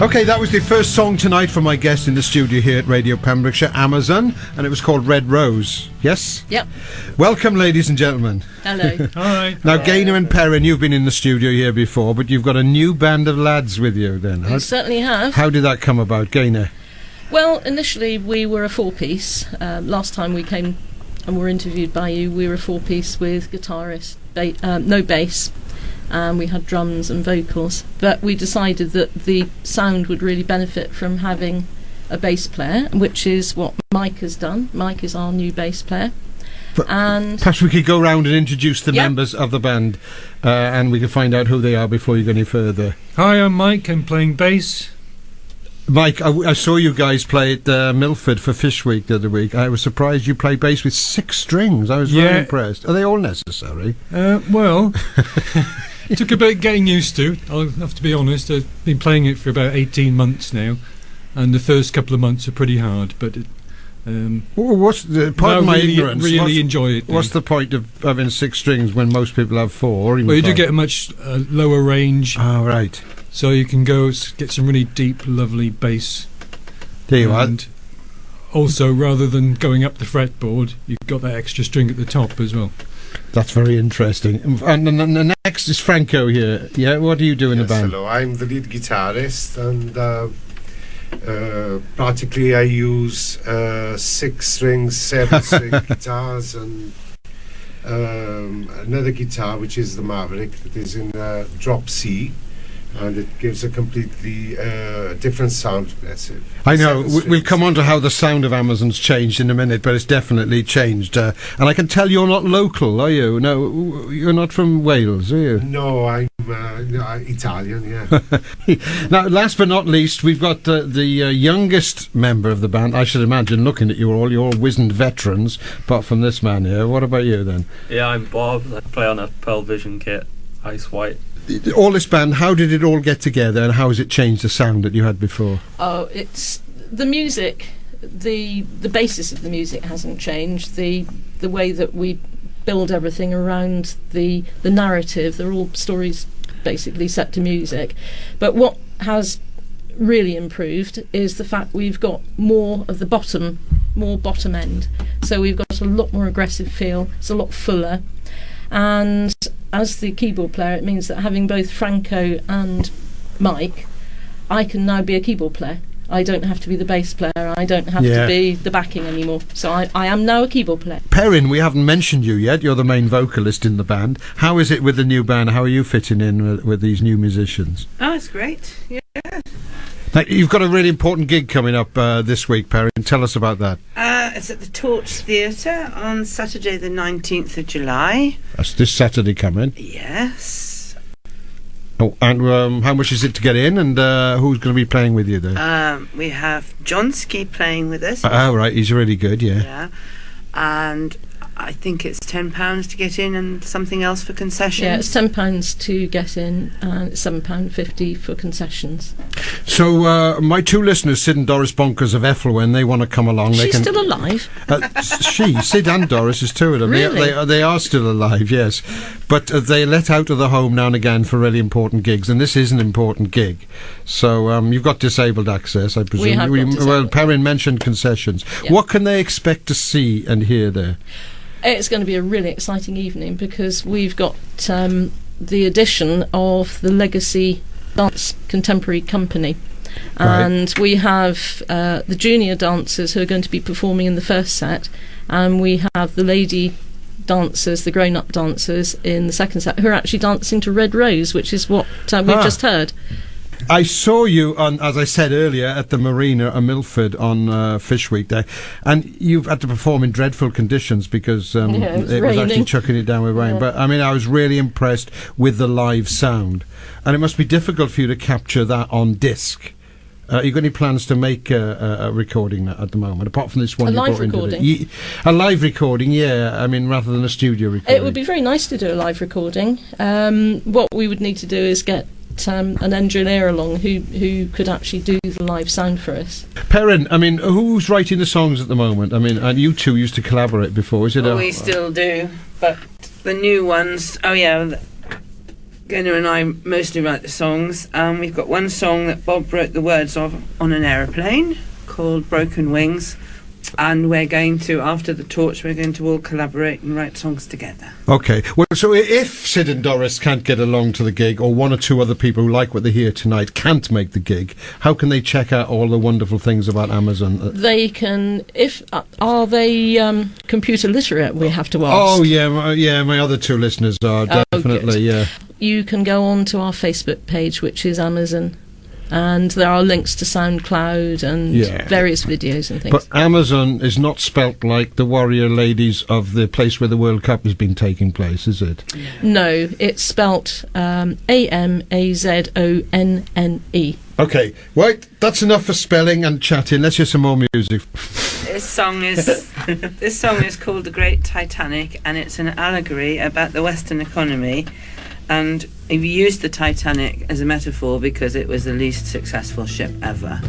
Okay, that was the first song tonight from my guest in the studio here at Radio Pembrokeshire, Amazon, and it was called Red Rose. Yes? Yep. Welcome, ladies and gentlemen. Hello. Hi. Now, Gaynor and Perrin, you've been in the studio here before, but you've got a new band of lads with you then. We certainly have. How did that come about, Gaynor? Well, initially we were a four-piece. Last time we came and were interviewed by you, we were a four-piece with guitarist, no bass, and we had drums and vocals. But we decided that the sound would really benefit from having a bass player, which is what Mike has done. Mike is our new bass player. And perhaps we could go round and introduce the members of the band, and we can find out who they are before you go any further. Hi, I'm Mike. I'm playing bass. Mike, I saw you guys play at Milford for Fish Week the other week. I was surprised you played bass with 6 strings. I was very impressed. Are they all necessary? Well, it took a bit getting used to. I'll have to be honest. I've been playing it for about 18 months now, and the first couple of months are pretty hard. But what's the pardon my ignorance? Really enjoy it. What's the point of having 6 strings when most people have 4? Well, you do get a much lower range. Oh, right. So you can get some really deep, lovely bass. There you are. Also, rather than going up the fretboard, you've got that extra string at the top as well. That's very interesting. And the next is Franco here. Yeah, what do you do in the band? Hello, I'm the lead guitarist, and Practically, I use 6-string, 7-string guitars and another guitar, which is the Maverick, that is in drop C, and it gives a completely different sound. Massive. I know. We'll come on to how the sound of Amazon's changed in a minute, but it's definitely changed. And I can tell you're not local, are you? No, you're not from Wales, are you? No, I'm Italian, yeah. Now, last but not least, we've got the youngest member of the band. I should imagine, looking at you all, you're all wizened veterans, apart from this man here. What about you, then? Yeah, I'm Bob. I play on a Pearl Vision kit, Ice White. All this band, how did it all get together, and how has it changed the sound that you had before? Oh, it's the music. The basis of the music hasn't changed. The way that we build everything around the narrative. They're all stories basically set to music. But what has really improved is the fact we've got more of the bottom end. So we've got a lot more aggressive feel. It's a lot fuller. And as the keyboard player, it means that having both Franco and Mike, I can now be a keyboard player. I don't have to be the bass player. I don't have to be the backing anymore. So I am now a keyboard player. Perrin, we haven't mentioned you yet. You're the main vocalist in the band. How is it with the new band? How are you fitting in with these new musicians? Oh, it's great. Yeah. Now, you've got a really important gig coming up this week, Perrin. Tell us about that. It's at the Torch Theatre on Saturday the 19th of July. That's this Saturday coming. Yes. Oh, and how much is it to get in, and who's going to be playing with you there? We have Johnsky playing with us. Oh, right, he's really good, yeah. Yeah. And I think it's £10 to get in and something else for concessions. Yeah, it's £10 to get in and it's £7.50 for concessions. So my two listeners, Sid and Doris Bonkers of Ethelwen, they want to come along. She's they can, still alive? Sid and Doris, is two of them. Really? They are still alive, yes. But they let out of the home now and again for really important gigs, and this is an important gig. So you've got disabled access, I presume. We have got disabled. Well, Perrin mentioned concessions. Yeah. What can they expect to see and hear there? It's going to be a really exciting evening because we've got the addition of the Legacy Dance Contemporary Company. And we have the junior dancers who are going to be performing in the first set, and we have the lady dancers, the grown-up dancers, in the second set, who are actually dancing to Red Rose, which is what we've just heard. I saw you on, as I said earlier, at the Marina at Milford on Fish Week Day, and you've had to perform in dreadful conditions because it was actually chucking it down with rain. But I mean, I was really impressed with the live sound, and it must be difficult for you to capture that on disc. You got any plans to make a recording at the moment, apart from this one? A live recording? A live recording, yeah. I mean, rather than a studio recording. It would be very nice to do a live recording. What we would need to do is get an engineer along who could actually do the live sound for us. Perrin, I mean, who's writing the songs at the moment? I mean, and you two used to collaborate before, is it? We still do, but the new ones, Gunnar and I mostly write the songs. We've got one song that Bob wrote the words of on an aeroplane called Broken Wings, and we're going to, after the Torch, we're going to all collaborate and write songs together. Okay. Well, so if Sid and Doris can't get along to the gig, or one or two other people who like what they hear tonight can't make the gig, how can they check out all the wonderful things about Amazon? They can, are they computer literate, we have to ask? Oh, yeah, my other two listeners are, definitely, yeah. You can go on to our Facebook page, which is Amazon, and there are links to SoundCloud and various videos and things. But Amazon is not spelt like the warrior ladies of the place where the World Cup has been taking place, is it? No, it's spelt Amazonne. Okay, right, that's enough for spelling and chatting. Let's hear some more music. This song is called The Great Titanic, and it's an allegory about the Western economy. And we used the Titanic as a metaphor because it was the least successful ship ever.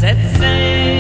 Set sail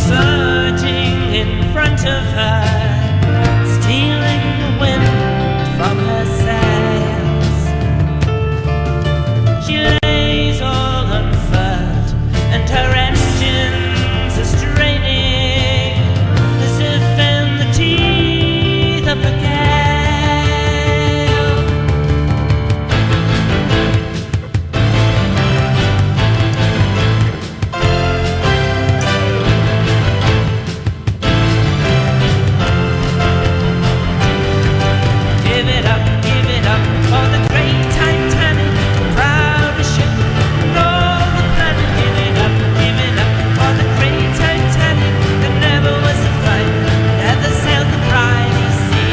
surging in front of her, stealing the wind from her sails. She lays all unfurled, and her engines are straining as if in the teeth of a gale. Give it up for the great Titanic, the proudest ship in all the planet. Give it up for the great Titanic, that never was a fight, that ever sailed the briny seas.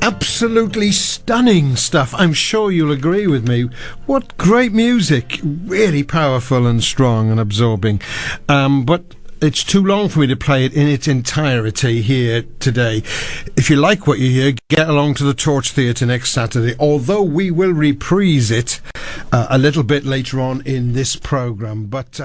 Absolutely stunning stuff. I'm sure you'll agree with me. What great music. Really powerful and strong and absorbing. But it's too long for me to play it in its entirety here today. If you like what you hear, get along to the Torch Theatre next Saturday, although we will reprise it a little bit later on in this programme. But